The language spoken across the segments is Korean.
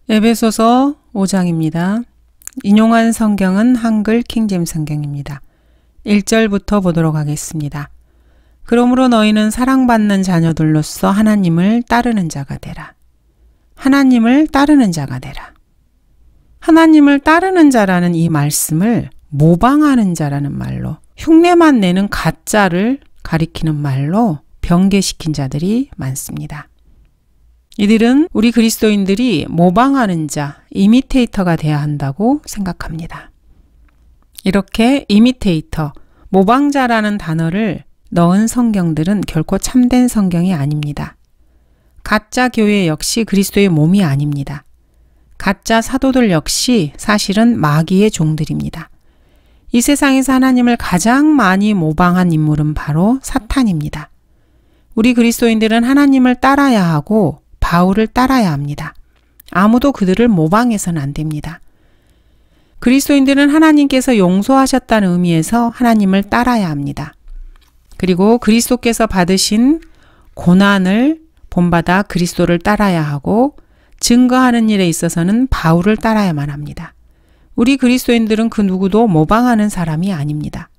에베소서 5장입니다. 인용한 성경은 한글 킹제임스 성경입니다. 1절부터 보도록 하겠습니다. 그러므로 너희는 사랑받는 자녀들로서 하나님을 따르는 자가 되라. 하나님을 따르는 자가 되라. 하나님을 따르는 자라는 이 말씀을 모방하는 자라는 말로, 흉내만 내는 가짜를 가리키는 말로 변개시킨 자들이 많습니다. 이들은 우리 그리스도인들이 모방하는 자, 이미테이터가 되어야 한다고 생각합니다. 이렇게 이미테이터, 모방자라는 단어를 넣은 성경들은 결코 참된 성경이 아닙니다. 가짜 교회 역시 그리스도의 몸이 아닙니다. 가짜 사도들 역시 사실은 마귀의 종들입니다. 이 세상에서 하나님을 가장 많이 모방한 인물은 바로 사탄입니다. 우리 그리스도인들은 하나님을 따라야 하고 바울을 따라야 합니다. 아무도 그들을 모방해서는 안 됩니다. 그리스도인들은 하나님께서 용서하셨다는 의미에서 하나님을 따라야 합니다. 그리고 그리스도께서 받으신 고난을 본받아 그리스도를 따라야 하고 증거하는 일에 있어서는 바울을 따라야만 합니다. 우리 그리스도인들은 그 누구도 모방하는 사람이 아닙니다.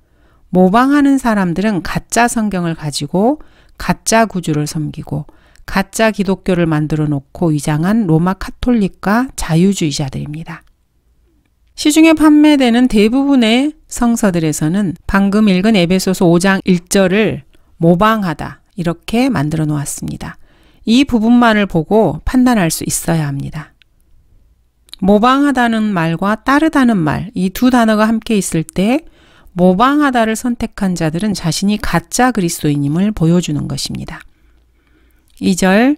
모방하는 사람들은 가짜 성경을 가지고 가짜 구주를 섬기고 가짜 기독교를 만들어 놓고 위장한 로마 카톨릭과 자유주의자들입니다. 시중에 판매되는 대부분의 성서들에서는 방금 읽은 에베소서 5장 1절을 모방하다 이렇게 만들어 놓았습니다. 이 부분만을 보고 판단할 수 있어야 합니다. 모방하다는 말과 따르다는 말, 이 두 단어가 함께 있을 때 모방하다를 선택한 자들은 자신이 가짜 그리스도인임을 보여주는 것입니다. 2절,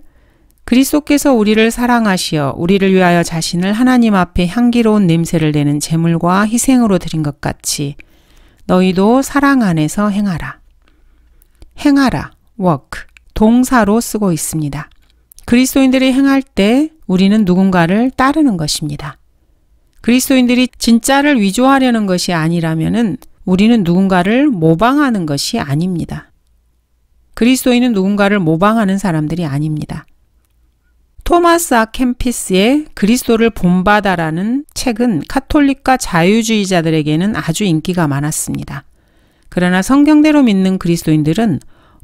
그리스도께서 우리를 사랑하시어 우리를 위하여 자신을 하나님 앞에 향기로운 냄새를 내는 제물과 희생으로 드린 것 같이 너희도 사랑 안에서 행하라. 행하라, work, 동사로 쓰고 있습니다. 그리스도인들이 행할 때 우리는 누군가를 따르는 것입니다. 그리스도인들이 진짜를 위조하려는 것이 아니라면은 우리는 누군가를 모방하는 것이 아닙니다. 그리스도인은 누군가를 모방하는 사람들이 아닙니다. 토마스 아 캠피스의 그리스도를 본받아라는 책은 카톨릭과 자유주의자들에게는 아주 인기가 많았습니다. 그러나 성경대로 믿는 그리스도인들은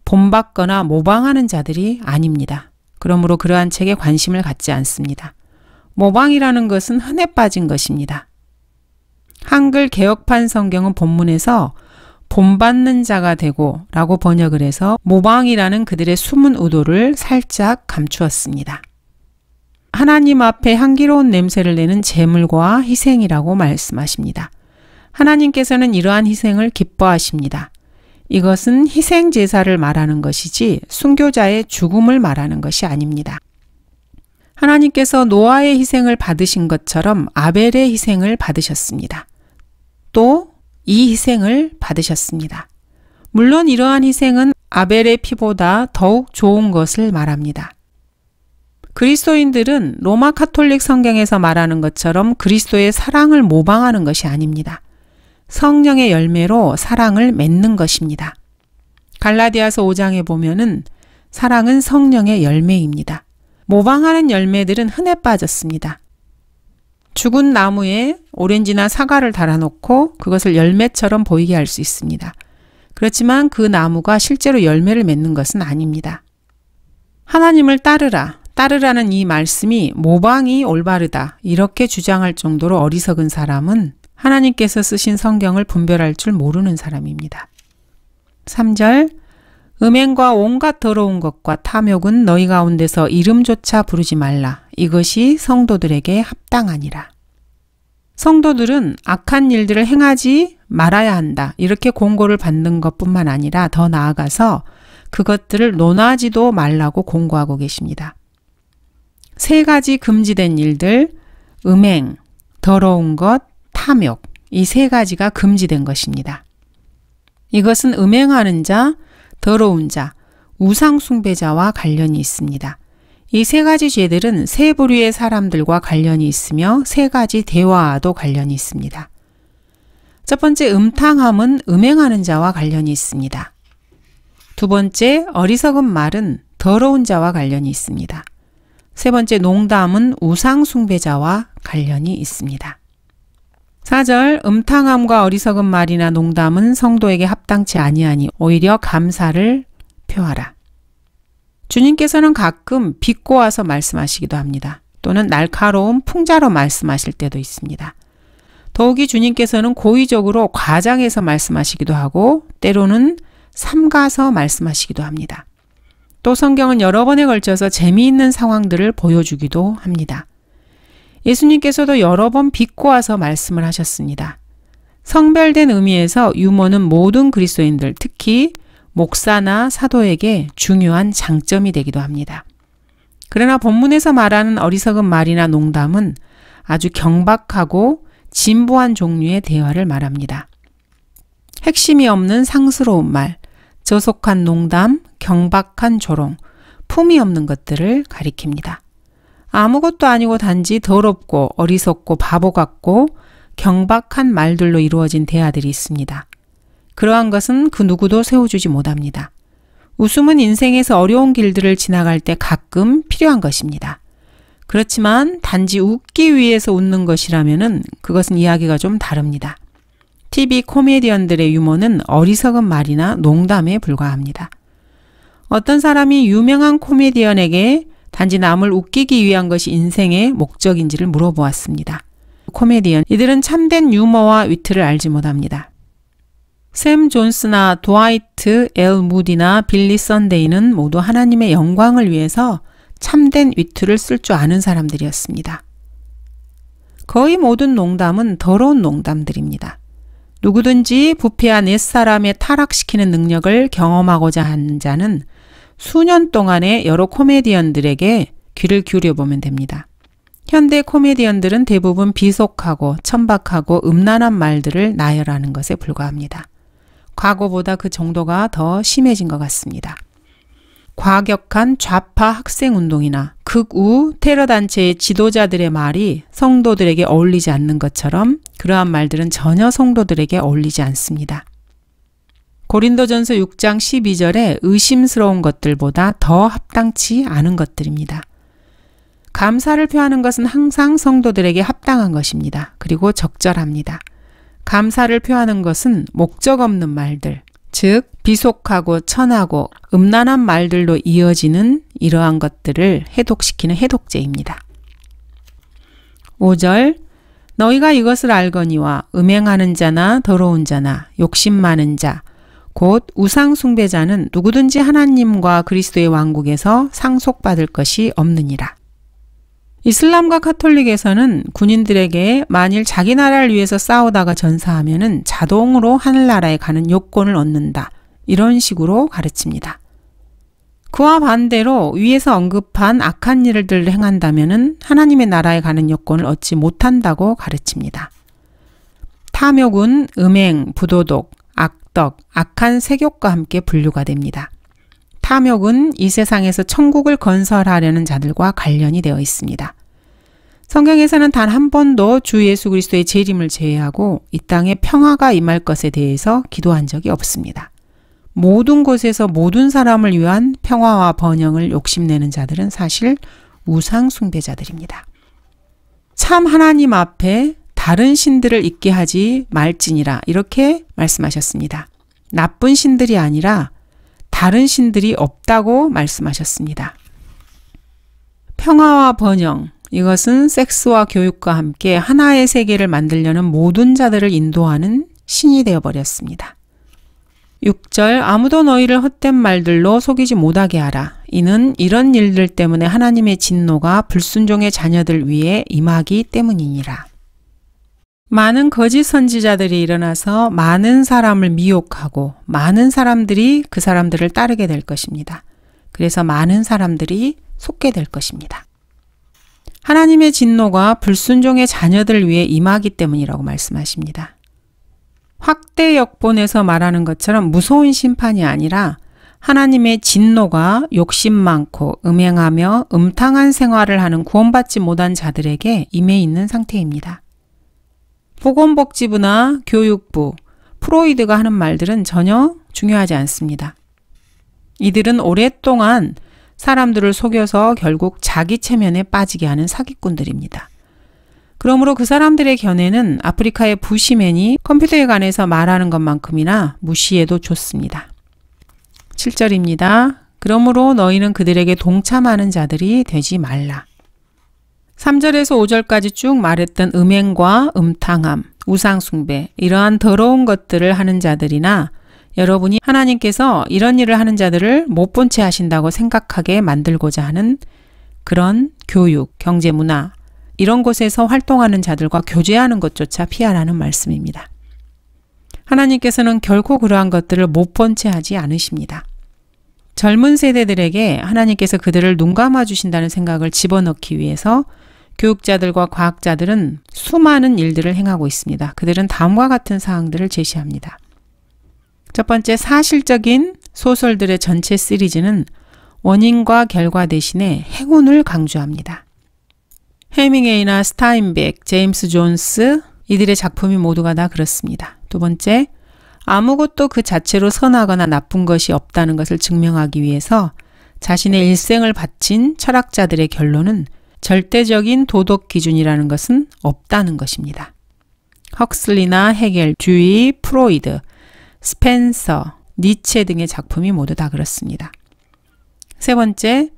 본받거나 모방하는 자들이 아닙니다. 그러므로 그러한 책에 관심을 갖지 않습니다. 모방이라는 것은 흔해 빠진 것입니다. 한글 개혁판 성경은 본문에서 본받는 자가 되고 라고 번역을 해서 모방이라는 그들의 숨은 의도를 살짝 감추었습니다. 하나님 앞에 향기로운 냄새를 내는 제물과 희생이라고 말씀하십니다. 하나님께서는 이러한 희생을 기뻐하십니다. 이것은 희생 제사를 말하는 것이지 순교자의 죽음을 말하는 것이 아닙니다. 하나님께서 노아의 희생을 받으신 것처럼 아벨의 희생을 받으셨습니다. 또 이 희생을 받으셨습니다. 물론 이러한 희생은 아벨의 피보다 더욱 좋은 것을 말합니다. 그리스도인들은 로마 카톨릭 성경에서 말하는 것처럼 그리스도의 사랑을 모방하는 것이 아닙니다. 성령의 열매로 사랑을 맺는 것입니다. 갈라디아서 5장에 보면은 사랑은 성령의 열매입니다. 모방하는 열매들은 흔해 빠졌습니다. 죽은 나무에 오렌지나 사과를 달아놓고 그것을 열매처럼 보이게 할 수 있습니다. 그렇지만 그 나무가 실제로 열매를 맺는 것은 아닙니다. 하나님을 따르라, 따르라는 이 말씀이 모방이 올바르다 이렇게 주장할 정도로 어리석은 사람은 하나님께서 쓰신 성경을 분별할 줄 모르는 사람입니다. 3절, 음행과 온갖 더러운 것과 탐욕은 너희 가운데서 이름조차 부르지 말라. 이것이 성도들에게 합당하니라. 성도들은 악한 일들을 행하지 말아야 한다. 이렇게 공고를 받는 것뿐만 아니라 더 나아가서 그것들을 논하지도 말라고 공고하고 계십니다. 3가지 금지된 일들, 음행, 더러운 것, 탐욕, 이 3가지가 금지된 것입니다. 이것은 음행하는 자, 더러운 자, 우상 숭배자와 관련이 있습니다. 이 3가지 죄들은 3부류의 사람들과 관련이 있으며 3가지 대화와도 관련이 있습니다. 첫 번째 음탕함은 음행하는 자와 관련이 있습니다. 두 번째 어리석은 말은 더러운 자와 관련이 있습니다. 세 번째 농담은 우상 숭배자와 관련이 있습니다. 4절 음탕함과 어리석은 말이나 농담은 성도에게 합당치 아니하니 오히려 감사를 표하라. 주님께서는 가끔 비꼬아서 말씀하시기도 합니다. 또는 날카로운 풍자로 말씀하실 때도 있습니다. 더욱이 주님께서는 고의적으로 과장해서 말씀하시기도 하고 때로는 삼가서 말씀하시기도 합니다. 또 성경은 여러 번에 걸쳐서 재미있는 상황들을 보여주기도 합니다. 예수님께서도 여러 번 비꼬아서 말씀을 하셨습니다. 성별된 의미에서 유머는 모든 그리스도인들, 특히 목사나 사도에게 중요한 장점이 되기도 합니다. 그러나 본문에서 말하는 어리석은 말이나 농담은 아주 경박하고 진부한 종류의 대화를 말합니다. 핵심이 없는 상스러운 말, 저속한 농담, 경박한 조롱, 품이 없는 것들을 가리킵니다. 아무것도 아니고 단지 더럽고 어리석고 바보 같고 경박한 말들로 이루어진 대화들이 있습니다. 그러한 것은 그 누구도 세워주지 못합니다. 웃음은 인생에서 어려운 길들을 지나갈 때 가끔 필요한 것입니다. 그렇지만 단지 웃기 위해서 웃는 것이라면 그것은 이야기가 좀 다릅니다. TV 코미디언들의 유머는 어리석은 말이나 농담에 불과합니다. 어떤 사람이 유명한 코미디언에게 단지 남을 웃기기 위한 것이 인생의 목적인지를 물어보았습니다. 코미디언, 이들은 참된 유머와 위트를 알지 못합니다. 샘 존스나 드와이트 엘 무디나 빌리 선데이는 모두 하나님의 영광을 위해서 참된 위트를 쓸 줄 아는 사람들이었습니다. 거의 모든 농담은 더러운 농담들입니다. 누구든지 부패한 옛사람의 타락시키는 능력을 경험하고자 하는 자는 수년 동안의 여러 코미디언들에게 귀를 기울여보면 됩니다. 현대 코미디언들은 대부분 비속하고 천박하고 음란한 말들을 나열하는 것에 불과합니다. 과거보다 그 정도가 더 심해진 것 같습니다. 과격한 좌파 학생운동이나 극우 테러단체의 지도자들의 말이 성도들에게 어울리지 않는 것처럼 그러한 말들은 전혀 성도들에게 어울리지 않습니다. 고린도전서 6장 12절에 의심스러운 것들보다 더 합당치 않은 것들입니다. 감사를 표하는 것은 항상 성도들에게 합당한 것입니다. 그리고 적절합니다. 감사를 표하는 것은 목적 없는 말들, 즉 비속하고 천하고 음란한 말들로 이어지는 이러한 것들을 해독시키는 해독제입니다. 5절 너희가 이것을 알거니와 음행하는 자나 더러운 자나 욕심 많은 자 곧 우상 숭배자는 누구든지 하나님과 그리스도의 왕국에서 상속받을 것이 없느니라. 이슬람과 카톨릭에서는 군인들에게 만일 자기 나라를 위해서 싸우다가 전사하면은 자동으로 하늘나라에 가는 요건을 얻는다. 이런 식으로 가르칩니다. 그와 반대로 위에서 언급한 악한 일들을 행한다면은 하나님의 나라에 가는 요건을 얻지 못한다고 가르칩니다. 탐욕은 음행, 부도덕, 악덕, 악한 색욕과 함께 분류가 됩니다. 탐욕은 이 세상에서 천국을 건설하려는 자들과 관련이 되어 있습니다. 성경에서는 단 한 번도 주 예수 그리스도의 재림을 제외하고 이 땅에 평화가 임할 것에 대해서 기도한 적이 없습니다. 모든 곳에서 모든 사람을 위한 평화와 번영을 욕심내는 자들은 사실 우상 숭배자들입니다. 참 하나님 앞에 다른 신들을 있게 하지 말지니라 이렇게 말씀하셨습니다. 나쁜 신들이 아니라 다른 신들이 없다고 말씀하셨습니다. 평화와 번영, 이것은 섹스와 교육과 함께 하나의 세계를 만들려는 모든 자들을 인도하는 신이 되어버렸습니다. 6절 아무도 너희를 헛된 말들로 속이지 못하게 하라. 이는 이런 일들 때문에 하나님의 진노가 불순종의 자녀들 위에 임하기 때문이니라. 많은 거짓 선지자들이 일어나서 많은 사람을 미혹하고 많은 사람들이 그 사람들을 따르게 될 것입니다. 그래서 많은 사람들이 속게 될 것입니다. 하나님의 진노가 불순종의 자녀들 위해 임하기 때문이라고 말씀하십니다. 확대 역본에서 말하는 것처럼 무서운 심판이 아니라 하나님의 진노가 욕심 많고 음행하며 음탕한 생활을 하는 구원받지 못한 자들에게 임해 있는 상태입니다. 보건복지부나 교육부, 프로이드가 하는 말들은 전혀 중요하지 않습니다. 이들은 오랫동안 사람들을 속여서 결국 자기 체면에 빠지게 하는 사기꾼들입니다. 그러므로 그 사람들의 견해는 아프리카의 부시맨이 컴퓨터에 관해서 말하는 것만큼이나 무시해도 좋습니다. 7절입니다. 그러므로 너희는 그들에게 동참하는 자들이 되지 말라. 3절에서 5절까지 쭉 말했던 음행과 음탕함, 우상숭배, 이러한 더러운 것들을 하는 자들이나 여러분이 하나님께서 이런 일을 하는 자들을 못 본 채 하신다고 생각하게 만들고자 하는 그런 교육, 경제, 문화, 이런 곳에서 활동하는 자들과 교제하는 것조차 피하라는 말씀입니다. 하나님께서는 결코 그러한 것들을 못 본 채 하지 않으십니다. 젊은 세대들에게 하나님께서 그들을 눈 감아 주신다는 생각을 집어넣기 위해서 교육자들과 과학자들은 수많은 일들을 행하고 있습니다. 그들은 다음과 같은 사항들을 제시합니다. 첫 번째, 사실적인 소설들의 전체 시리즈는 원인과 결과 대신에 행운을 강조합니다. 해밍웨이나 스타인백, 제임스 존스, 이들의 작품이 모두가 다 그렇습니다. 두 번째, 아무것도 그 자체로 선하거나 나쁜 것이 없다는 것을 증명하기 위해서 자신의 일생을 바친 철학자들의 결론은 절대적인 도덕 기준이라는 것은 없다는 것입니다. 헉슬리나 헤겔, 듀이, 프로이드, 스펜서, 니체 등의 작품이 모두 다 그렇습니다. 세 번째,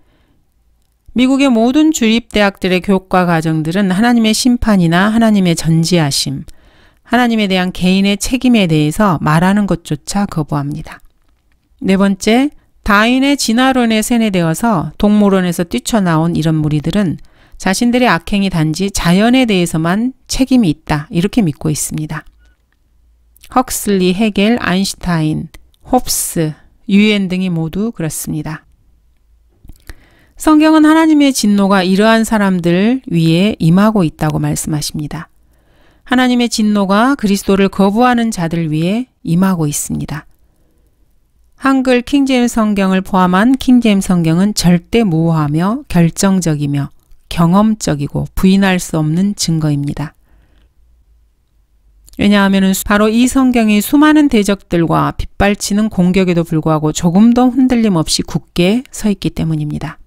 미국의 모든 주립대학들의 교육과 과정들은 하나님의 심판이나 하나님의 전지하심, 하나님에 대한 개인의 책임에 대해서 말하는 것조차 거부합니다. 네 번째, 다윈의 진화론에 세뇌되어서 동물원에서 뛰쳐나온 이런 무리들은 자신들의 악행이 단지 자연에 대해서만 책임이 있다, 이렇게 믿고 있습니다. 헉슬리, 헤겔, 아인슈타인, 홉스, 유엔 등이 모두 그렇습니다. 성경은 하나님의 진노가 이러한 사람들 위에 임하고 있다고 말씀하십니다. 하나님의 진노가 그리스도를 거부하는 자들 위에 임하고 있습니다. 한글 킹제임스 성경을 포함한 킹제임스 성경은 절대 무호하며 결정적이며 경험적이고 부인할 수 없는 증거입니다. 왜냐하면 바로 이 성경이 수많은 대적들과 빗발치는 공격에도 불구하고 조금도 흔들림 없이 굳게 서 있기 때문입니다.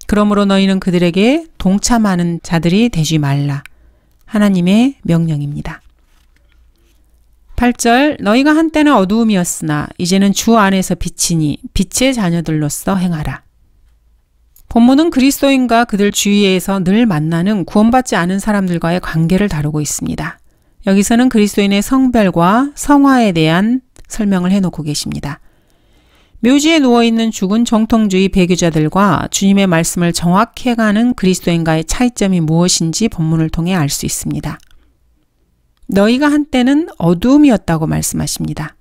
그러므로 너희는 그들에게 동참하는 자들이 되지 말라. 하나님의 명령입니다. 8절, 너희가 한때는 어두움이었으나 이제는 주 안에서 빛이니 빛의 자녀들로서 행하라. 본문은 그리스도인과 그들 주위에서 늘 만나는 구원받지 않은 사람들과의 관계를 다루고 있습니다. 여기서는 그리스도인의 성별과 성화에 대한 설명을 해놓고 계십니다. 묘지에 누워있는 죽은 정통주의 배교자들과 주님의 말씀을 정확히 해가는 그리스도인과의 차이점이 무엇인지 본문을 통해 알 수 있습니다. 너희가 한때는 어두움이었다고 말씀하십니다.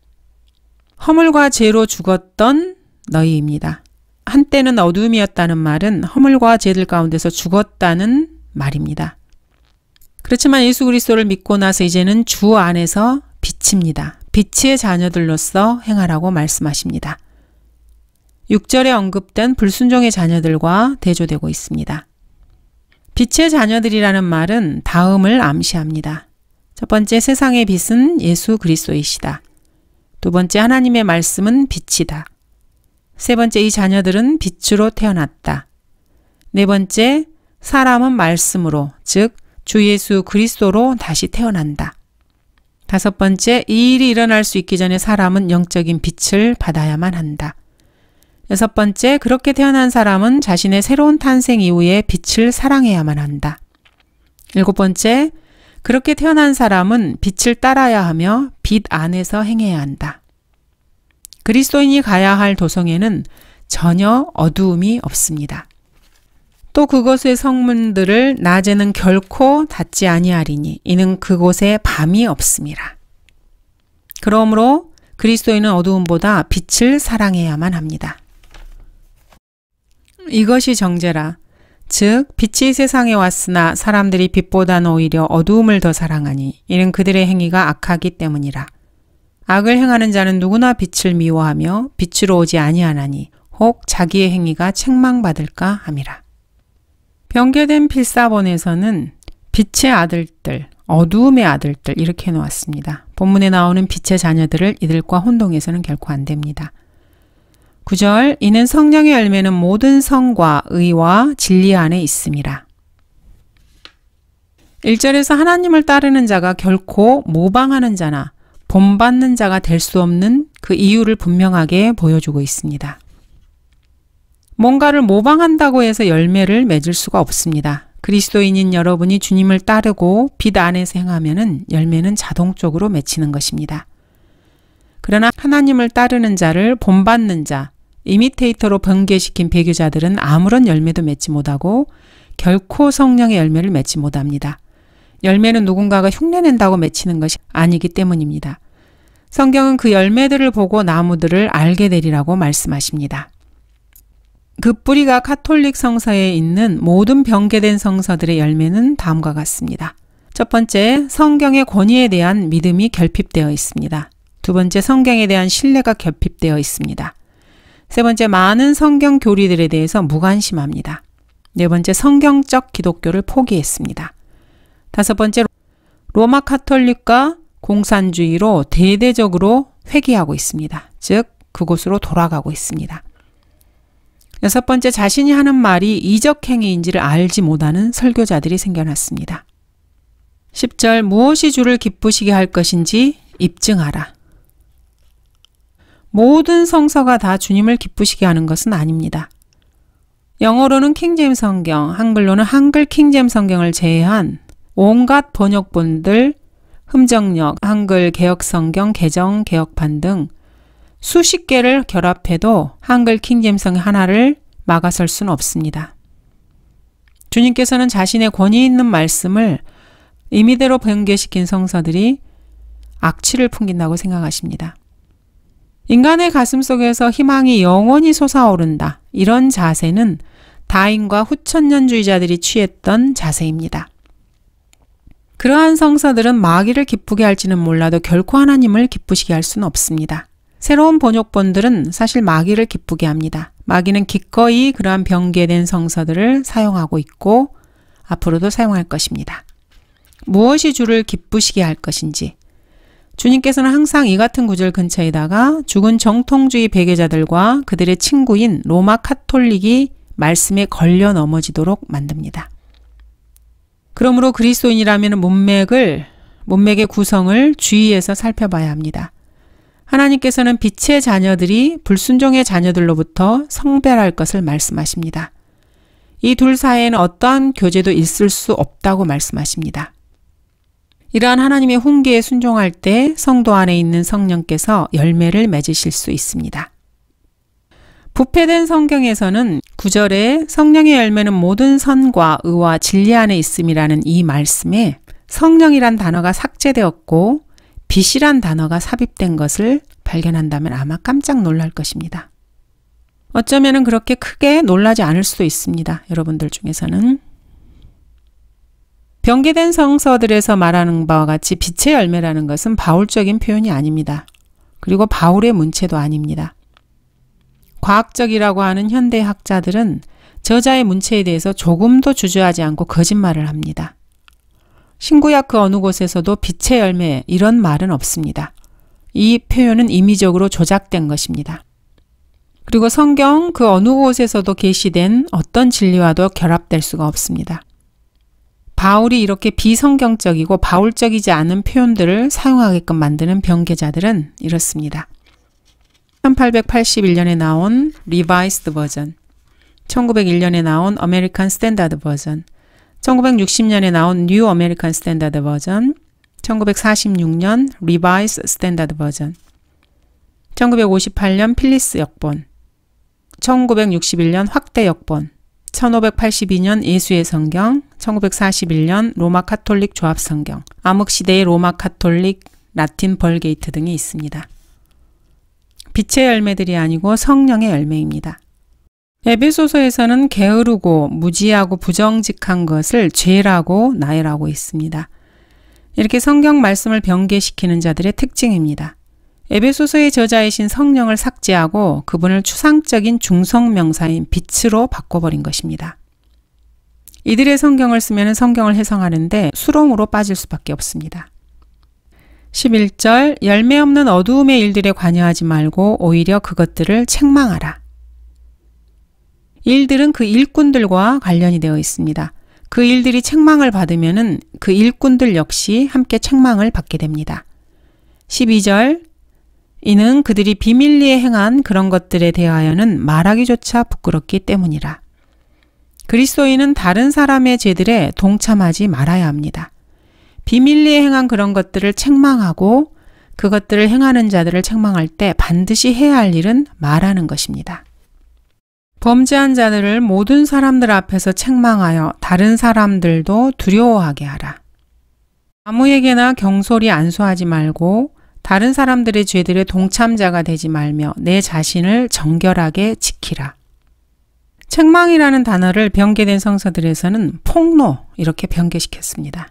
허물과 죄로 죽었던 너희입니다. 한때는 어두움이었다는 말은 허물과 죄들 가운데서 죽었다는 말입니다. 그렇지만 예수 그리스도를 믿고 나서 이제는 주 안에서 빛입니다. 빛의 자녀들로서 행하라고 말씀하십니다. 6절에 언급된 불순종의 자녀들과 대조되고 있습니다. 빛의 자녀들이라는 말은 다음을 암시합니다. 첫 번째, 세상의 빛은 예수 그리스도이시다. 두 번째, 하나님의 말씀은 빛이다. 세 번째, 이 자녀들은 빛으로 태어났다. 네 번째, 사람은 말씀으로, 즉 주 예수 그리스도로 다시 태어난다. 다섯 번째, 이 일이 일어날 수 있기 전에 사람은 영적인 빛을 받아야만 한다. 여섯 번째, 그렇게 태어난 사람은 자신의 새로운 탄생 이후에 빛을 사랑해야만 한다. 일곱 번째, 그렇게 태어난 사람은 빛을 따라야 하며 빛 안에서 행해야 한다. 그리스도인이 가야 할 도성에는 전혀 어두움이 없습니다. 또 그곳의 성문들을 낮에는 결코 닫지 아니하리니 이는 그곳에 밤이 없음이라. 그러므로 그리스도인은 어두움보다 빛을 사랑해야만 합니다. 이것이 정죄라. 즉 빛이 세상에 왔으나 사람들이 빛보다는 오히려 어두움을 더 사랑하니 이는 그들의 행위가 악하기 때문이라. 악을 행하는 자는 누구나 빛을 미워하며 빛으로 오지 아니하나니 혹 자기의 행위가 책망받을까 함이라. 변개된 필사본에서는 빛의 아들들, 어두움의 아들들 이렇게 해놓았습니다. 본문에 나오는 빛의 자녀들을 이들과 혼동해서는 결코 안 됩니다. 9절 이는 성령의 열매는 모든 성과 의와 진리 안에 있음이라. 1절에서 하나님을 따르는 자가 결코 모방하는 자나 본받는 자가 될 수 없는 그 이유를 분명하게 보여주고 있습니다. 뭔가를 모방한다고 해서 열매를 맺을 수가 없습니다. 그리스도인인 여러분이 주님을 따르고 빛 안에서 행하면은 열매는 자동적으로 맺히는 것입니다. 그러나 하나님을 따르는 자를 본받는 자, 이미테이터로 변개시킨 배교자들은 아무런 열매도 맺지 못하고 결코 성령의 열매를 맺지 못합니다. 열매는 누군가가 흉내낸다고 맺히는 것이 아니기 때문입니다. 성경은 그 열매들을 보고 나무들을 알게 되리라고 말씀하십니다. 그 뿌리가 가톨릭 성서에 있는 모든 변개된 성서들의 열매는 다음과 같습니다. 첫 번째, 성경의 권위에 대한 믿음이 결핍되어 있습니다. 두 번째, 성경에 대한 신뢰가 결핍되어 있습니다. 세 번째, 많은 성경 교리들에 대해서 무관심합니다. 네 번째, 성경적 기독교를 포기했습니다. 다섯 번째, 로마 가톨릭과 공산주의로 대대적으로 회귀하고 있습니다. 즉, 그곳으로 돌아가고 있습니다. 여섯 번째, 자신이 하는 말이 이적 행위인지를 알지 못하는 설교자들이 생겨났습니다. 10절, 무엇이 주를 기쁘시게 할 것인지 입증하라. 모든 성서가 다 주님을 기쁘시게 하는 것은 아닙니다. 영어로는 킹제임스 성경, 한글로는 한글 킹제임스 성경을 제외한 온갖 번역본들, 흠정역, 한글 개혁성경, 개정, 개혁판 등 수십 개를 결합해도 한글 킹제임스 성경 하나를 막아설 수는 없습니다. 주님께서는 자신의 권위 있는 말씀을 임의대로 변개시킨 성서들이 악취를 풍긴다고 생각하십니다. 인간의 가슴 속에서 희망이 영원히 솟아오른다. 이런 자세는 다인과 후천년주의자들이 취했던 자세입니다. 그러한 성서들은 마귀를 기쁘게 할지는 몰라도 결코 하나님을 기쁘시게 할 수는 없습니다. 새로운 번역본들은 사실 마귀를 기쁘게 합니다. 마귀는 기꺼이 그러한 변개된 성서들을 사용하고 있고 앞으로도 사용할 것입니다. 무엇이 주를 기쁘시게 할 것인지 주님께서는 항상 이 같은 구절 근처에다가 죽은 정통주의 배교자들과 그들의 친구인 로마 가톨릭이 말씀에 걸려 넘어지도록 만듭니다. 그러므로 그리스도인이라면 문맥의 구성을 주의해서 살펴봐야 합니다. 하나님께서는 빛의 자녀들이 불순종의 자녀들로부터 성별할 것을 말씀하십니다. 이 둘 사이에는 어떠한 교제도 있을 수 없다고 말씀하십니다. 이러한 하나님의 훈계에 순종할 때 성도 안에 있는 성령께서 열매를 맺으실 수 있습니다. 부패된 성경에서는 9절에 성령의 열매는 모든 선과 의와 진리 안에 있음이라는 이 말씀에 성령이란 단어가 삭제되었고 빛이란 단어가 삽입된 것을 발견한다면 아마 깜짝 놀랄 것입니다. 어쩌면 그렇게 크게 놀라지 않을 수도 있습니다. 여러분들 중에서는. 변개된 성서들에서 말하는 바와 같이 빛의 열매라는 것은 바울적인 표현이 아닙니다. 그리고 바울의 문체도 아닙니다. 과학적이라고 하는 현대 학자들은 저자의 문체에 대해서 조금도 주저하지 않고 거짓말을 합니다. 신구약 그 어느 곳에서도 빛의 열매 이런 말은 없습니다. 이 표현은 임의적으로 조작된 것입니다. 그리고 성경 그 어느 곳에서도 계시된 어떤 진리와도 결합될 수가 없습니다. 바울이 이렇게 비성경적이고 바울적이지 않은 표현들을 사용하게끔 만드는 변개자들은 이렇습니다. 1881년에 나온 리바이스드 버전, 1901년에 나온 아메리칸 스탠다드 버전, 1960년에 나온 뉴 아메리칸 스탠다드 버전, 1946년 리바이스 스탠다드 버전, 1958년 필리스 역본, 1961년 확대 역본, 1582년 예수의 성경, 1941년 로마 가톨릭 조합 성경, 암흑시대의 로마 가톨릭 라틴 벌게이트 등이 있습니다. 빛의 열매들이 아니고 성령의 열매입니다. 에베소서에서는 게으르고 무지하고 부정직한 것을 죄라고 나열하고 있습니다. 이렇게 성경 말씀을 변개시키는 자들의 특징입니다. 에베소서의 저자이신 성령을 삭제하고 그분을 추상적인 중성명사인 빛으로 바꿔버린 것입니다. 이들의 성경을 쓰면 성경을 해석하는데 수렁으로 빠질 수밖에 없습니다. 11절 열매 없는 어두움의 일들에 관여하지 말고 오히려 그것들을 책망하라. 일들은 그 일꾼들과 관련이 되어 있습니다. 그 일들이 책망을 받으면은 그 일꾼들 역시 함께 책망을 받게 됩니다. 12절 이는 그들이 비밀리에 행한 그런 것들에 대하여는 말하기조차 부끄럽기 때문이라. 그리스도인은 다른 사람의 죄들에 동참하지 말아야 합니다. 비밀리에 행한 그런 것들을 책망하고 그것들을 행하는 자들을 책망할 때 반드시 해야 할 일은 말하는 것입니다. 범죄한 자들을 모든 사람들 앞에서 책망하여 다른 사람들도 두려워하게 하라. 아무에게나 경솔히 안수하지 말고 다른 사람들의 죄들의 동참자가 되지 말며 내 자신을 정결하게 지키라. 책망이라는 단어를 변개된 성서들에서는 폭로 이렇게 변개시켰습니다.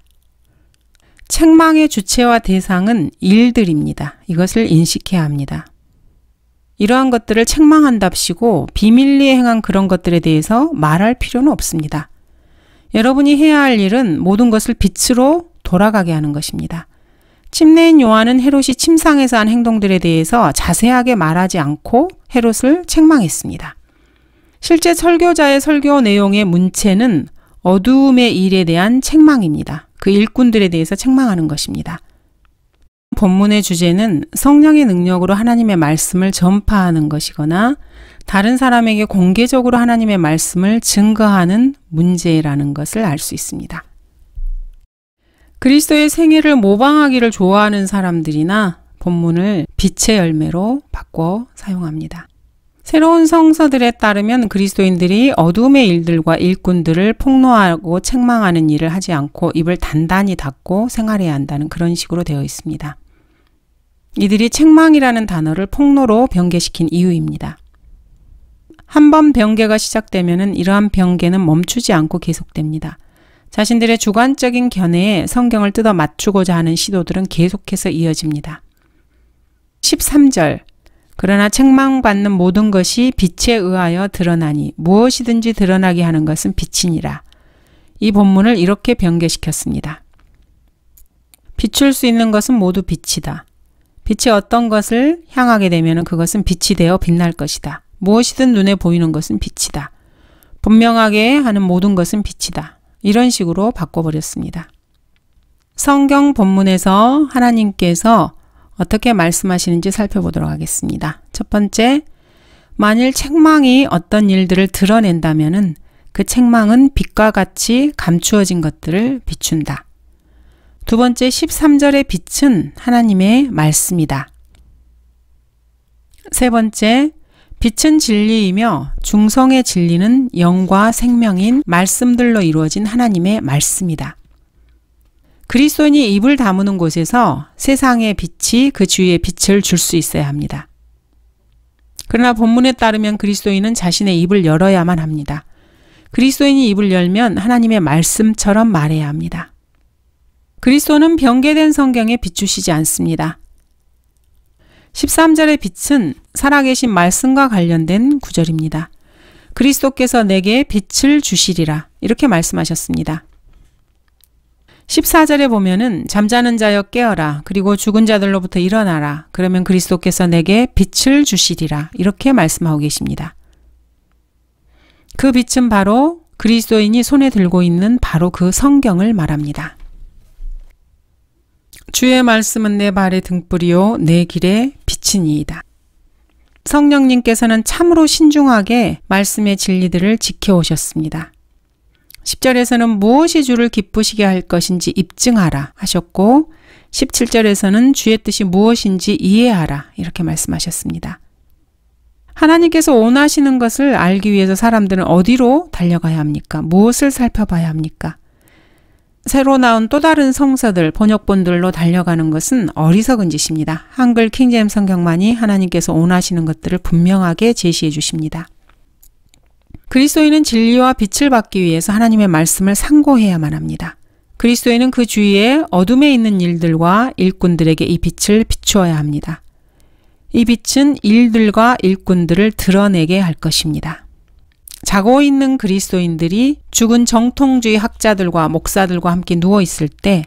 책망의 주체와 대상은 일들입니다. 이것을 인식해야 합니다. 이러한 것들을 책망한답시고 비밀리에 행한 그런 것들에 대해서 말할 필요는 없습니다. 여러분이 해야 할 일은 모든 것을 빛으로 돌아가게 하는 것입니다. 침례인 요한은 헤롯이 침상에서 한 행동들에 대해서 자세하게 말하지 않고 헤롯을 책망했습니다. 실제 설교자의 설교 내용의 문체는 어두움의 일에 대한 책망입니다. 그 일꾼들에 대해서 책망하는 것입니다. 본문의 주제는 성령의 능력으로 하나님의 말씀을 전파하는 것이거나 다른 사람에게 공개적으로 하나님의 말씀을 증거하는 문제라는 것을 알 수 있습니다. 그리스도의 생애를 모방하기를 좋아하는 사람들이나 본문을 빛의 열매로 바꿔 사용합니다. 새로운 성서들에 따르면 그리스도인들이 어둠의 일들과 일꾼들을 폭로하고 책망하는 일을 하지 않고 입을 단단히 닫고 생활해야 한다는 그런 식으로 되어 있습니다. 이들이 책망이라는 단어를 폭로로 변개시킨 이유입니다. 한번 변개가 시작되면 이러한 변개는 멈추지 않고 계속됩니다. 자신들의 주관적인 견해에 성경을 뜯어 맞추고자 하는 시도들은 계속해서 이어집니다. 13절 그러나 책망받는 모든 것이 빛에 의하여 드러나니 무엇이든지 드러나게 하는 것은 빛이니라. 이 본문을 이렇게 변개시켰습니다. 비출 수 있는 것은 모두 빛이다. 빛이 어떤 것을 향하게 되면 그것은 빛이 되어 빛날 것이다. 무엇이든 눈에 보이는 것은 빛이다. 분명하게 하는 모든 것은 빛이다. 이런 식으로 바꿔버렸습니다. 성경 본문에서 하나님께서 어떻게 말씀하시는지 살펴보도록 하겠습니다. 첫 번째, 만일 책망이 어떤 일들을 드러낸다면 그 책망은 빛과 같이 감추어진 것들을 비춘다. 두 번째, 13절의 빛은 하나님의 말씀이다. 세 번째, 빛은 진리이며 중성의 진리는 영과 생명인 말씀들로 이루어진 하나님의 말씀이다. 그리스도인이 입을 다무는 곳에서 세상의 빛이 그 주위에 빛을 줄 수 있어야 합니다. 그러나 본문에 따르면 그리스도인은 자신의 입을 열어야만 합니다. 그리스도인이 입을 열면 하나님의 말씀처럼 말해야 합니다. 그리스도는 변개된 성경에 비추시지 않습니다. 13절의 빛은 살아계신 말씀과 관련된 구절입니다. 그리스도께서 내게 빛을 주시리라 이렇게 말씀하셨습니다. 14절에 보면은 잠자는 자여 깨어라 그리고 죽은 자들로부터 일어나라 그러면 그리스도께서 내게 빛을 주시리라 이렇게 말씀하고 계십니다. 그 빛은 바로 그리스도인이 손에 들고 있는 바로 그 성경을 말합니다. 주의 말씀은 내 발의 등불이요 내 길의 빛이니이다. 성령님께서는 참으로 신중하게 말씀의 진리들을 지켜오셨습니다. 10절에서는 무엇이 주를 기쁘시게 할 것인지 입증하라 하셨고 17절에서는 주의 뜻이 무엇인지 이해하라 이렇게 말씀하셨습니다. 하나님께서 원하시는 것을 알기 위해서 사람들은 어디로 달려가야 합니까? 무엇을 살펴봐야 합니까? 새로 나온 또 다른 성서들, 번역본들로 달려가는 것은 어리석은 짓입니다. 한글 킹제임스 성경만이 하나님께서 원하시는 것들을 분명하게 제시해 주십니다. 그리스도인은 진리와 빛을 받기 위해서 하나님의 말씀을 상고해야만 합니다. 그리스도인은 그 주위에 어둠에 있는 일들과 일꾼들에게 이 빛을 비추어야 합니다. 이 빛은 일들과 일꾼들을 드러내게 할 것입니다. 자고 있는 그리스도인들이 죽은 정통주의 학자들과 목사들과 함께 누워 있을 때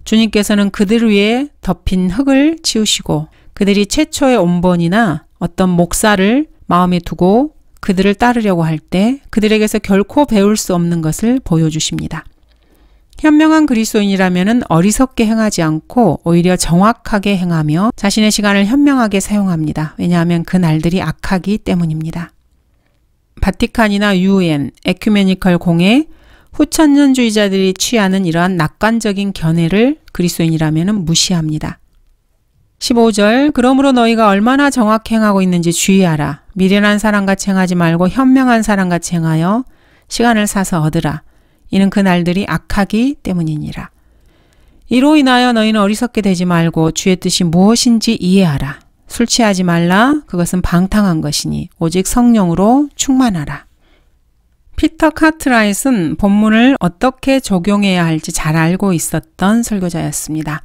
주님께서는 그들 위에 덮인 흙을 치우시고 그들이 최초의 온번이나 어떤 목사를 마음에 두고 그들을 따르려고 할 때 그들에게서 결코 배울 수 없는 것을 보여주십니다. 현명한 그리스도인이라면 어리석게 행하지 않고 오히려 정확하게 행하며 자신의 시간을 현명하게 사용합니다. 왜냐하면 그 날들이 악하기 때문입니다. 바티칸이나 UN, 에큐메니컬 공회, 후천년주의자들이 취하는 이러한 낙관적인 견해를 그리스도인이라면 무시합니다. 15절 그러므로 너희가 얼마나 정확히 행하고 있는지 주의하라. 미련한 사람같이 행하지 말고 현명한 사람같이 행하여 시간을 사서 얻으라. 이는 그 날들이 악하기 때문이니라. 이로 인하여 너희는 어리석게 되지 말고 주의 뜻이 무엇인지 이해하라. 술 취하지 말라. 그것은 방탕한 것이니 오직 성령으로 충만하라. 피터 카트라잇은 본문을 어떻게 적용해야 할지 잘 알고 있었던 설교자였습니다.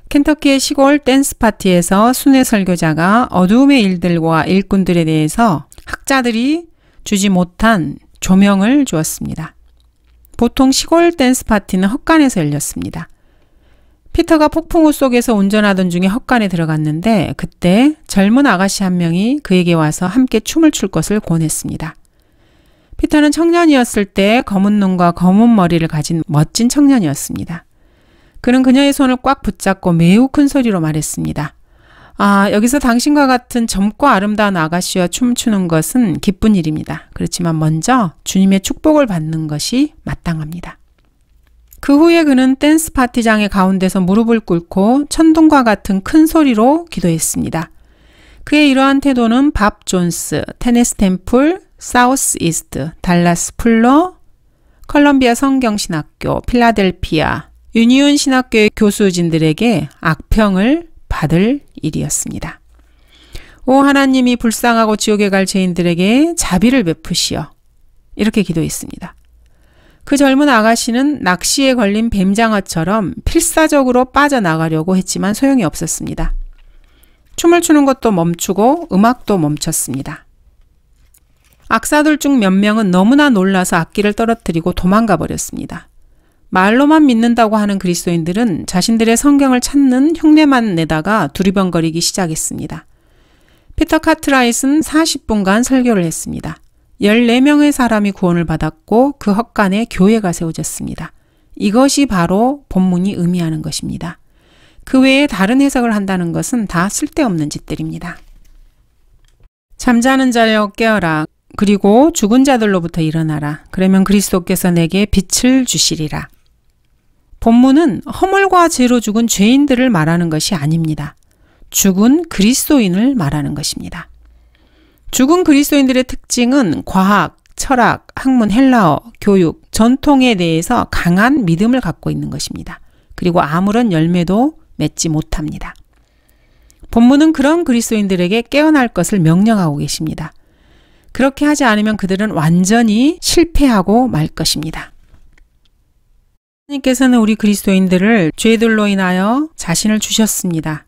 켄터키의 시골 댄스 파티에서 순회 설교자가 어두움의 일들과 일꾼들에 대해서 학자들이 주지 못한 조명을 주었습니다. 보통 시골 댄스 파티는 헛간에서 열렸습니다. 피터가 폭풍우 속에서 운전하던 중에 헛간에 들어갔는데 그때 젊은 아가씨 한 명이 그에게 와서 함께 춤을 출 것을 권했습니다. 피터는 청년이었을 때 검은 눈과 검은 머리를 가진 멋진 청년이었습니다. 그는 그녀의 손을 꽉 붙잡고 매우 큰 소리로 말했습니다. 아, 여기서 당신과 같은 젊고 아름다운 아가씨와 춤추는 것은 기쁜 일입니다. 그렇지만 먼저 주님의 축복을 받는 것이 마땅합니다. 그 후에 그는 댄스 파티장의 가운데서 무릎을 꿇고 천둥과 같은 큰 소리로 기도했습니다. 그의 이러한 태도는 밥 존스, 테네스 템플, 사우스 이스트, 달라스 풀러, 컬럼비아 성경신학교, 필라델피아, 유니온 신학교의 교수진들에게 악평을 받을 일이었습니다. 오 하나님이 불쌍하고 지옥에 갈 죄인들에게 자비를 베푸시어. 이렇게 기도했습니다. 그 젊은 아가씨는 낚시에 걸린 뱀장어처럼 필사적으로 빠져나가려고 했지만 소용이 없었습니다. 춤을 추는 것도 멈추고 음악도 멈췄습니다. 악사들 중 몇 명은 너무나 놀라서 악기를 떨어뜨리고 도망가 버렸습니다. 말로만 믿는다고 하는 그리스도인들은 자신들의 성경을 찾는 흉내만 내다가 두리번거리기 시작했습니다. 피터 카트라잇은 40분간 설교를 했습니다. 14명의 사람이 구원을 받았고 그 헛간에 교회가 세워졌습니다. 이것이 바로 본문이 의미하는 것입니다. 그 외에 다른 해석을 한다는 것은 다 쓸데없는 짓들입니다. 잠자는 자여 깨어라. 그리고 죽은 자들로부터 일어나라. 그러면 그리스도께서 내게 빛을 주시리라. 본문은 허물과 죄로 죽은 죄인들을 말하는 것이 아닙니다. 죽은 그리스도인을 말하는 것입니다. 죽은 그리스도인들의 특징은 과학, 철학, 학문, 헬라어, 교육, 전통에 대해서 강한 믿음을 갖고 있는 것입니다. 그리고 아무런 열매도 맺지 못합니다. 본문은 그런 그리스도인들에게 깨어날 것을 명령하고 계십니다. 그렇게 하지 않으면 그들은 완전히 실패하고 말 것입니다. 하나님께서는 우리 그리스도인들을 죄들로 인하여 자신을 주셨습니다.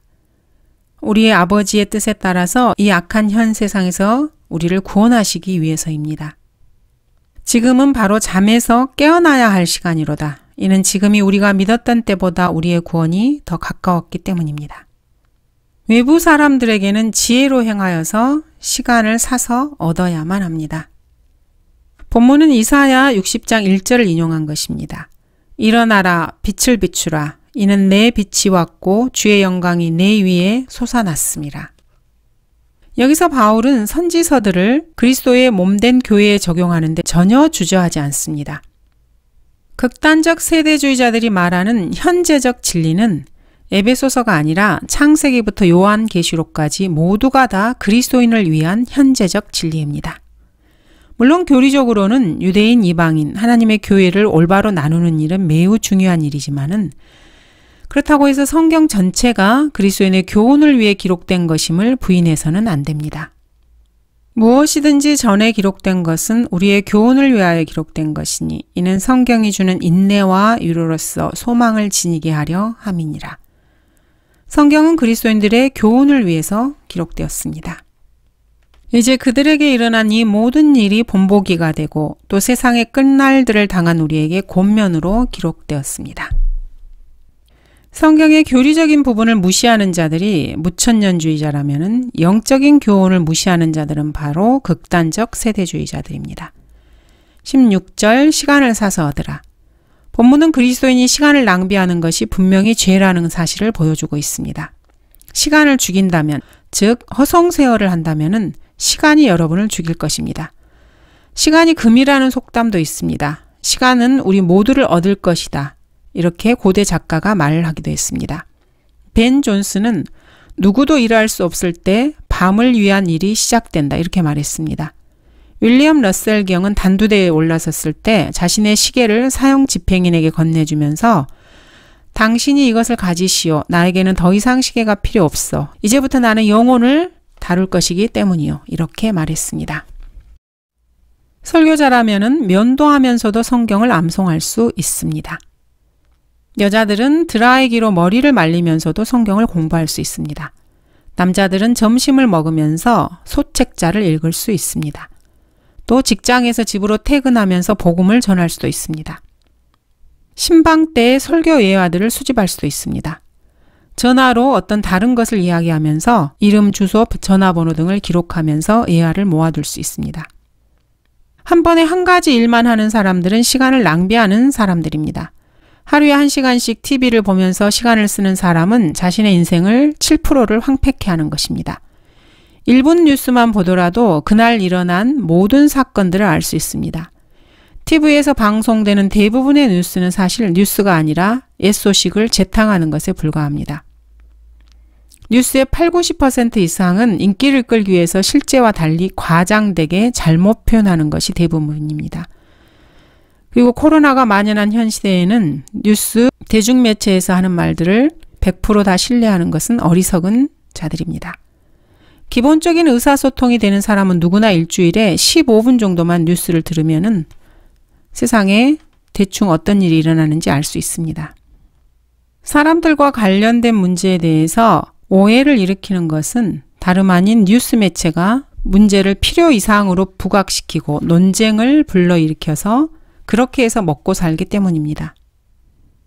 우리의 아버지의 뜻에 따라서 이 악한 현 세상에서 우리를 구원하시기 위해서입니다. 지금은 바로 잠에서 깨어나야 할 시간이로다. 이는 지금이 우리가 믿었던 때보다 우리의 구원이 더 가까웠기 때문입니다. 외부 사람들에게는 지혜로 행하여서 시간을 사서 얻어야만 합니다. 본문은 이사야 60장 1절을 인용한 것입니다. 일어나라 빛을 비추라. 이는 내 빛이 왔고 주의 영광이 내 위에 솟아났음이라. 여기서 바울은 선지서들을 그리스도의 몸된 교회에 적용하는데 전혀 주저하지 않습니다. 극단적 세대주의자들이 말하는 현재적 진리는 에베소서가 아니라 창세기부터 요한계시록까지 모두가 다 그리스도인을 위한 현재적 진리입니다. 물론 교리적으로는 유대인, 이방인, 하나님의 교회를 올바로 나누는 일은 매우 중요한 일이지만은 그렇다고 해서 성경 전체가 그리스도인의 교훈을 위해 기록된 것임을 부인해서는 안 됩니다. 무엇이든지 전에 기록된 것은 우리의 교훈을 위하여 기록된 것이니 이는 성경이 주는 인내와 위로로서 소망을 지니게 하려 함이니라. 성경은 그리스도인들의 교훈을 위해서 기록되었습니다. 이제 그들에게 일어난 이 모든 일이 본보기가 되고 또 세상의 끝날들을 당한 우리에게 권면으로 기록되었습니다. 성경의 교리적인 부분을 무시하는 자들이 무천년주의자라면 영적인 교훈을 무시하는 자들은 바로 극단적 세대주의자들입니다. 16절 시간을 사서 얻으라. 본문은 그리스도인이 시간을 낭비하는 것이 분명히 죄라는 사실을 보여주고 있습니다. 시간을 죽인다면, 즉 허송세월을 한다면 시간이 여러분을 죽일 것입니다. 시간이 금이라는 속담도 있습니다. 시간은 우리 모두를 얻을 것이다. 이렇게 고대 작가가 말을 하기도 했습니다. 벤 존스는 누구도 일할 수 없을 때 밤을 위한 일이 시작된다. 이렇게 말했습니다. 윌리엄 러셀 경은 단두대에 올라섰을 때 자신의 시계를 사형 집행인에게 건네주면서 당신이 이것을 가지시오. 나에게는 더 이상 시계가 필요 없어. 이제부터 나는 영혼을 다룰 것이기 때문이요. 이렇게 말했습니다. 설교자라면 면도하면서도 성경을 암송할 수 있습니다. 여자들은 드라이기로 머리를 말리면서도 성경을 공부할 수 있습니다. 남자들은 점심을 먹으면서 소책자를 읽을 수 있습니다. 또 직장에서 집으로 퇴근하면서 복음을 전할 수도 있습니다. 신방 때의 설교 예화들을 수집할 수도 있습니다. 전화로 어떤 다른 것을 이야기하면서 이름, 주소, 전화번호 등을 기록하면서 예화를 모아둘 수 있습니다. 한 번에 한 가지 일만 하는 사람들은 시간을 낭비하는 사람들입니다. 하루에 1시간씩 TV를 보면서 시간을 쓰는 사람은 자신의 인생을 7%를 황폐케 하는 것입니다. 1분 뉴스만 보더라도 그날 일어난 모든 사건들을 알 수 있습니다. TV에서 방송되는 대부분의 뉴스는 사실 뉴스가 아니라 옛소식을 재탕하는 것에 불과합니다. 뉴스의 80~90% 이상은 인기를 끌기 위해서 실제와 달리 과장되게 잘못 표현하는 것이 대부분입니다. 그리고 코로나가 만연한 현 시대에는 뉴스, 대중매체에서 하는 말들을 100% 다 신뢰하는 것은 어리석은 자들입니다. 기본적인 의사소통이 되는 사람은 누구나 일주일에 15분 정도만 뉴스를 들으면은 세상에 대충 어떤 일이 일어나는지 알 수 있습니다. 사람들과 관련된 문제에 대해서 오해를 일으키는 것은 다름 아닌 뉴스 매체가 문제를 필요 이상으로 부각시키고 논쟁을 불러일으켜서 그렇게 해서 먹고 살기 때문입니다.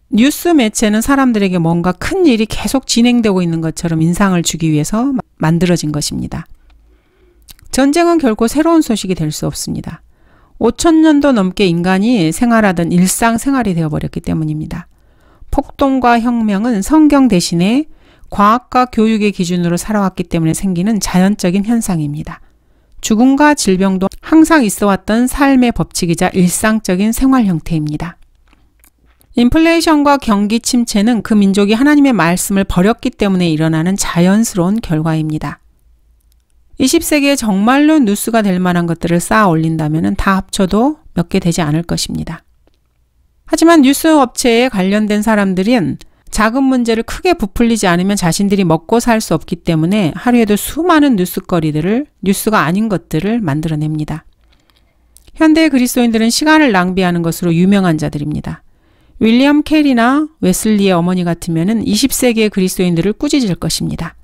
뉴스 매체는 사람들에게 뭔가 큰 일이 계속 진행되고 있는 것처럼 인상을 주기 위해서 만들어진 것입니다. 전쟁은 결코 새로운 소식이 될 수 없습니다. 5,000년도 넘게 인간이 생활하던 일상생활이 되어버렸기 때문입니다. 폭동과 혁명은 성경 대신에 과학과 교육의 기준으로 살아왔기 때문에 생기는 자연적인 현상입니다. 죽음과 질병도 항상 있어왔던 삶의 법칙이자 일상적인 생활 형태입니다. 인플레이션과 경기 침체는 그 민족이 하나님의 말씀을 버렸기 때문에 일어나는 자연스러운 결과입니다. 20세기에 정말로 뉴스가 될 만한 것들을 쌓아 올린다면 다 합쳐도 몇 개 되지 않을 것입니다. 하지만 뉴스 업체에 관련된 사람들은 작은 문제를 크게 부풀리지 않으면 자신들이 먹고 살 수 없기 때문에 하루에도 수많은 뉴스거리들을, 뉴스가 아닌 것들을 만들어냅니다. 현대의 그리스도인들은 시간을 낭비하는 것으로 유명한 자들입니다. 윌리엄 캐리나 웨슬리의 어머니 같으면 20세기의 그리스도인들을 꾸짖을 것입니다.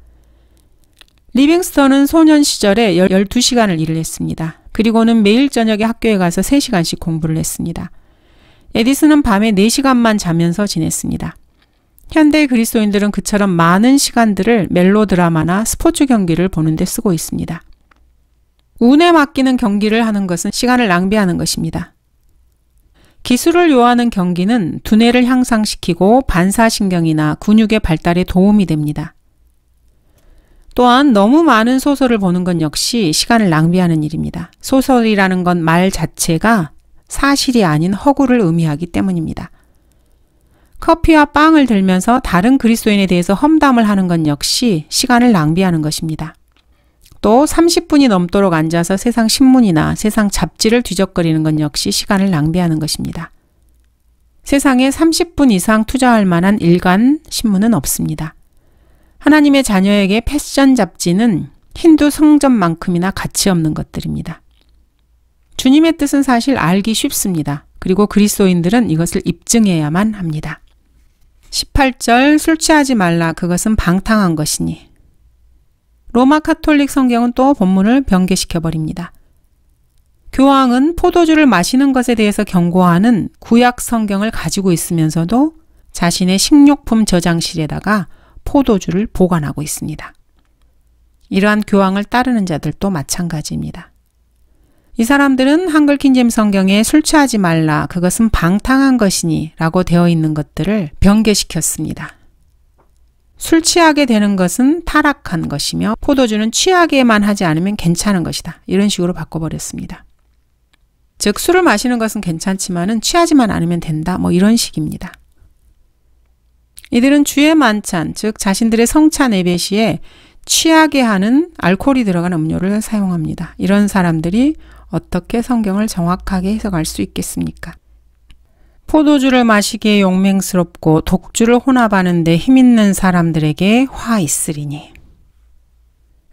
리빙스턴은 소년 시절에 12시간을 일을 했습니다. 그리고는 매일 저녁에 학교에 가서 3시간씩 공부를 했습니다. 에디슨은 밤에 4시간만 자면서 지냈습니다. 현대의 그리스도인들은 그처럼 많은 시간들을 멜로드라마나 스포츠 경기를 보는 데 쓰고 있습니다. 운에 맡기는 경기를 하는 것은 시간을 낭비하는 것입니다. 기술을 요하는 경기는 두뇌를 향상시키고 반사신경이나 근육의 발달에 도움이 됩니다. 또한 너무 많은 소설을 보는 건 역시 시간을 낭비하는 일입니다. 소설이라는 건 말 자체가 사실이 아닌 허구를 의미하기 때문입니다. 커피와 빵을 들면서 다른 그리스도인에 대해서 험담을 하는 건 역시 시간을 낭비하는 것입니다. 또 30분이 넘도록 앉아서 세상 신문이나 세상 잡지를 뒤적거리는 건 역시 시간을 낭비하는 것입니다. 세상에 30분 이상 투자할 만한 일간 신문은 없습니다. 하나님의 자녀에게 패션 잡지는 힌두 성전만큼이나 가치 없는 것들입니다. 주님의 뜻은 사실 알기 쉽습니다. 그리고 그리스도인들은 이것을 입증해야만 합니다. 18절 술 취하지 말라 그것은 방탕한 것이니. 로마 카톨릭 성경은 또 본문을 변개시켜버립니다. 교황은 포도주를 마시는 것에 대해서 경고하는 구약 성경을 가지고 있으면서도 자신의 식료품 저장실에다가 포도주를 보관하고 있습니다. 이러한 교황을 따르는 자들도 마찬가지입니다. 이 사람들은 한글 킹제임스 성경에 술 취하지 말라, 그것은 방탕한 것이니 라고 되어 있는 것들을 변개시켰습니다. 술 취하게 되는 것은 타락한 것이며 포도주는 취하게만 하지 않으면 괜찮은 것이다. 이런 식으로 바꿔버렸습니다. 즉 술을 마시는 것은 괜찮지만은 취하지만 않으면 된다. 이런 식입니다. 이들은 주의 만찬, 즉 자신들의 성찬 예배 시에 취하게 하는 알코올이 들어간 음료를 사용합니다. 이런 사람들이 어떻게 성경을 정확하게 해석할 수 있겠습니까? 포도주를 마시기에 용맹스럽고 독주를 혼합하는 데 힘있는 사람들에게 화 있으리니.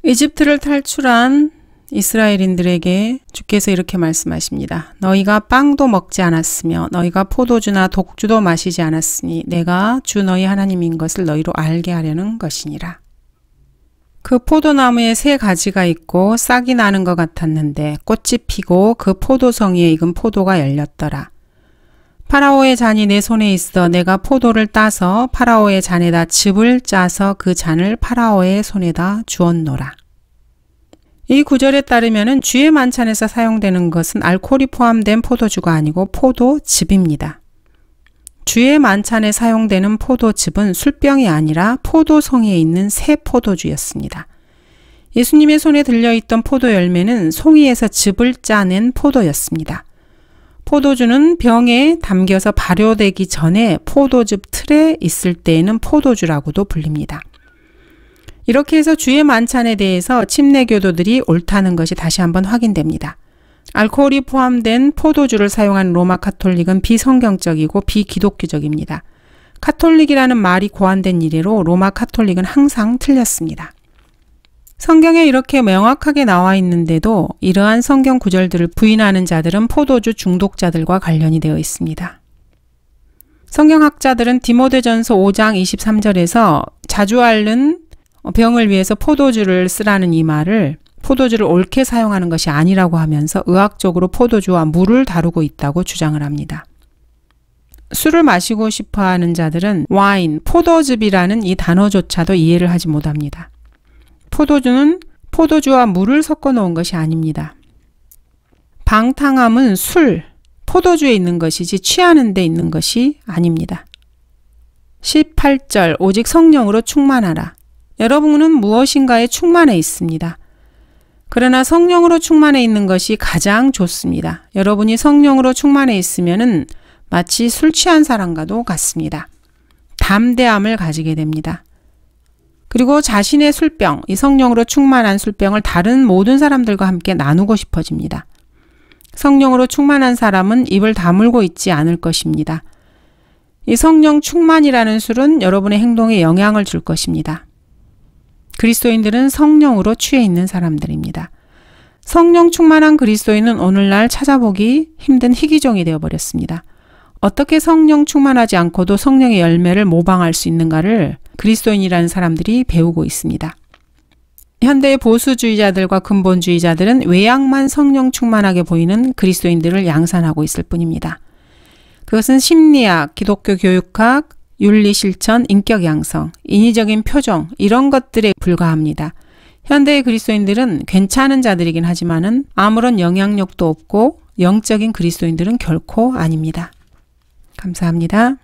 이집트를 탈출한 이스라엘인들에게 주께서 이렇게 말씀하십니다. 너희가 빵도 먹지 않았으며 너희가 포도주나 독주도 마시지 않았으니 내가 주 너희 하나님인 것을 너희로 알게 하려는 것이니라. 그 포도나무에 새 가지가 있고 싹이 나는 것 같았는데 꽃이 피고 그 포도성이에 익은 포도가 열렸더라. 파라오의 잔이 내 손에 있어 내가 포도를 따서 파라오의 잔에다 즙을 짜서 그 잔을 파라오의 손에다 주었노라. 이 구절에 따르면 주의 만찬에서 사용되는 것은 알코올이 포함된 포도주가 아니고 포도즙입니다. 주의 만찬에 사용되는 포도즙은 술병이 아니라 포도송이에 있는 새 포도주였습니다. 예수님의 손에 들려있던 포도 열매는 송이에서 즙을 짜낸 포도였습니다. 포도주는 병에 담겨서 발효되기 전에 포도즙 틀에 있을 때에는 포도주라고도 불립니다. 이렇게 해서 주의 만찬에 대해서 침례교도들이 옳다는 것이 다시 한번 확인됩니다. 알코올이 포함된 포도주를 사용한 로마 카톨릭은 비성경적이고 비기독교적입니다. 카톨릭이라는 말이 고안된 이래로 로마 카톨릭은 항상 틀렸습니다. 성경에 이렇게 명확하게 나와 있는데도 이러한 성경 구절들을 부인하는 자들은 포도주 중독자들과 관련이 되어 있습니다. 성경학자들은 디모데전서 5장 23절에서 자주 앓는 병을 위해서 포도주를 쓰라는 이 말을 포도주를 옳게 사용하는 것이 아니라고 하면서 의학적으로 포도주와 물을 다루고 있다고 주장을 합니다. 술을 마시고 싶어하는 자들은 와인, 포도즙이라는 이 단어조차도 이해를 하지 못합니다. 포도주는 포도주와 물을 섞어 놓은 것이 아닙니다. 방탕함은 술, 포도주에 있는 것이지 취하는 데 있는 것이 아닙니다. 18절 오직 성령으로 충만하라. 여러분은 무엇인가에 충만해 있습니다. 그러나 성령으로 충만해 있는 것이 가장 좋습니다. 여러분이 성령으로 충만해 있으면은 마치 술 취한 사람과도 같습니다. 담대함을 가지게 됩니다. 그리고 자신의 술병, 이 성령으로 충만한 술병을 다른 모든 사람들과 함께 나누고 싶어집니다. 성령으로 충만한 사람은 입을 다물고 있지 않을 것입니다. 이 성령 충만이라는 술은 여러분의 행동에 영향을 줄 것입니다. 그리스도인들은 성령으로 취해 있는 사람들입니다. 성령 충만한 그리스도인은 오늘날 찾아보기 힘든 희귀종이 되어버렸습니다. 어떻게 성령 충만하지 않고도 성령의 열매를 모방할 수 있는가를 그리스도인이라는 사람들이 배우고 있습니다. 현대의 보수주의자들과 근본주의자들은 외양만 성령 충만하게 보이는 그리스도인들을 양산하고 있을 뿐입니다. 그것은 심리학, 기독교 교육학, 윤리실천, 인격양성, 인위적인 표정 이런 것들에 불과합니다. 현대의 그리스도인들은 괜찮은 자들이긴 하지만은 아무런 영향력도 없고 영적인 그리스도인들은 결코 아닙니다. 감사합니다.